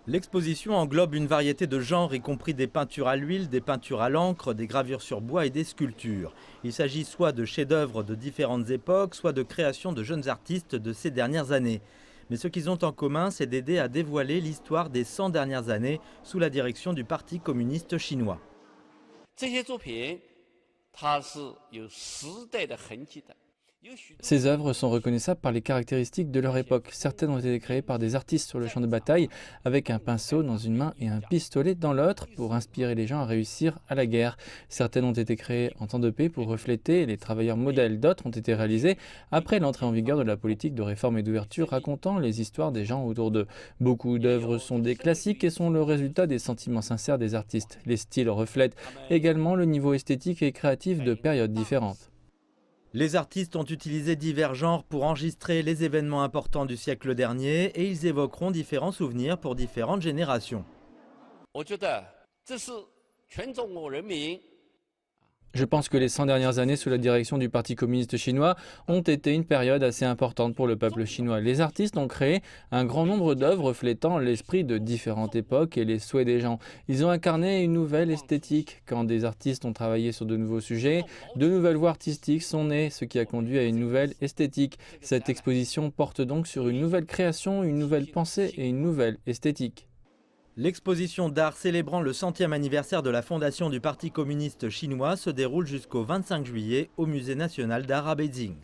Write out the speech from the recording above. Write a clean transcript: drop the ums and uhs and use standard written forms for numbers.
L'exposition englobe une variété de genres, y compris des peintures à l'huile, des peintures à l'encre, des gravures sur bois et des sculptures. Il s'agit soit de chefs-d'œuvre de différentes époques, soit de créations de jeunes artistes de ces dernières années. Mais ce qu'ils ont en commun, c'est d'aider à dévoiler l'histoire des 100 dernières années sous la direction du Parti communiste chinois. 这些作品它是有时代的痕迹的。 Ces œuvres sont reconnaissables par les caractéristiques de leur époque. Certaines ont été créées par des artistes sur le champ de bataille, avec un pinceau dans une main et un pistolet dans l'autre, pour inspirer les gens à réussir à la guerre. Certaines ont été créées en temps de paix pour refléter les travailleurs modèles. D'autres ont été réalisées après l'entrée en vigueur de la politique de réforme et d'ouverture, racontant les histoires des gens autour d'eux. Beaucoup d'œuvres sont des classiques et sont le résultat des sentiments sincères des artistes. Les styles reflètent également le niveau esthétique et créatif de périodes différentes. Les artistes ont utilisé divers genres pour enregistrer les événements importants du siècle dernier et ils évoqueront différents souvenirs pour différentes générations. 我觉得这是全中国人民 Je pense que les 100 dernières années sous la direction du Parti communiste chinois ont été une période assez importante pour le peuple chinois. Les artistes ont créé un grand nombre d'œuvres reflétant l'esprit de différentes époques et les souhaits des gens. Ils ont incarné une nouvelle esthétique. Quand des artistes ont travaillé sur de nouveaux sujets, de nouvelles voies artistiques sont nées, ce qui a conduit à une nouvelle esthétique. Cette exposition porte donc sur une nouvelle création, une nouvelle pensée et une nouvelle esthétique. L'exposition d'art célébrant le 100e anniversaire de la fondation du Parti communiste chinois se déroule jusqu'au 25 juillet au Musée national d'art à Beijing.